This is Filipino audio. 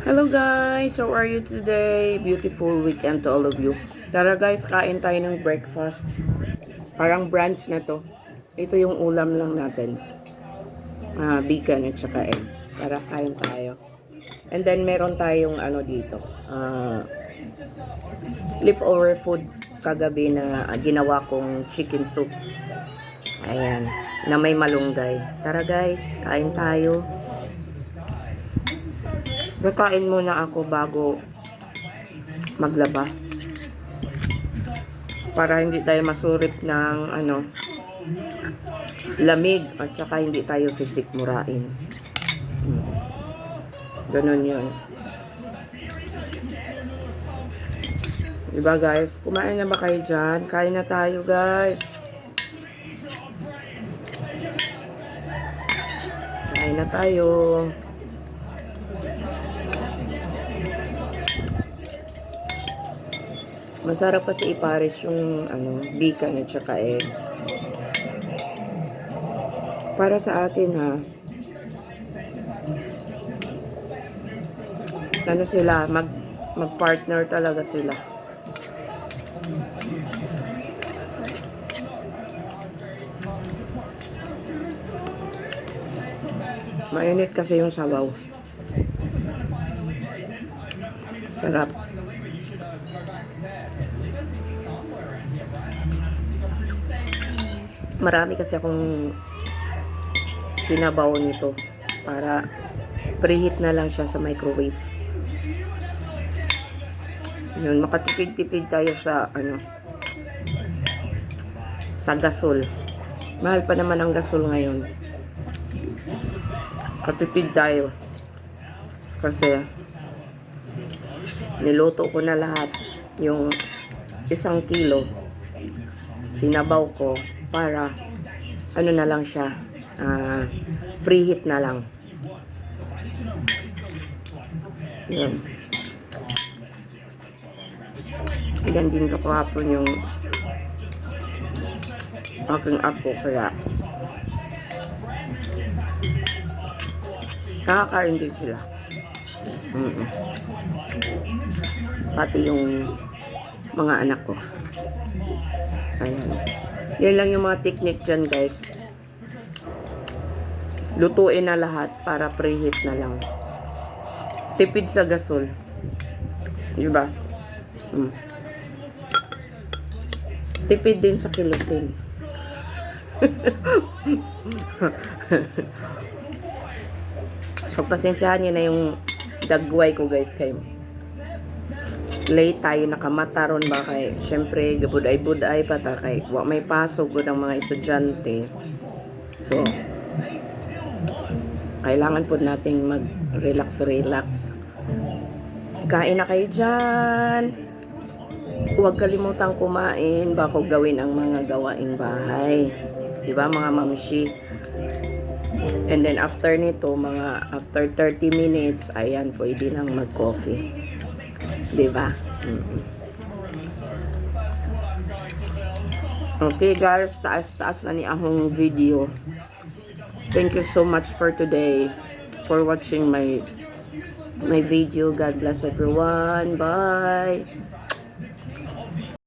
Hello guys, how are you today? Beautiful weekend to all of you. Tara guys, kain tayo ng breakfast. Parang brunch na to. Ito yung ulam lang natin. Bacon at saka egg. Tara, kain tayo. And then meron tayong ano dito. Leftover food kagabi na ginawa kong chicken soup. Ayan, na may malunggay. Tara guys, kain tayo. Kakain muna ako bago maglaba. Para hindi tayo masurit ng lamig at saka hindi tayo sisikmurain. Ganun yun. Diba guys? Kumain na ba kayo dyan? Kain na tayo guys. Kain na tayo. Masarap kasi ipares yung bacon at saka egg. Para sa akin ha. Ano sila, mag-partner talaga sila. Mainit kasi yung sabaw. Sarap. Marami kasi akong sinabaw nito para preheat na lang siya sa microwave. Yun, makatipid-tipid tayo sa sa gasol. Mahal pa naman ang gasol ngayon. Katipid tayo. Kasi niluto ko na lahat yung 1 kilo. Sinabaw ko para na lang siya, preheat na lang. Yun. Yan din ko kahapon yung aking apo, kaya kakakain din sila. Pati yung mga anak ko. Ayan. Yan lang yung mga technique dyan guys. Lutuin na lahat para preheat na lang. Tipid sa gasol. Diba? Tipid din sa kilusin. So, pasensyahan nyo na yung dagway ko guys kayo. Late tayo nakamata ron ba kay syempre gabuday-buday pa ta kay wa may pasok gud ang mga estudyante. So kailangan po nating mag-relax. Kain na kayo dyan. Huwag kalimutang kumain bako gawin ang mga gawaing bahay. Diba mga mamshi? And then after nito, after 30 minutes, ayan, pwede nang mag-coffee. Diba? Okay guys, taas na ni akong video. Thank you so much for today, for watching my video. God bless everyone. Bye.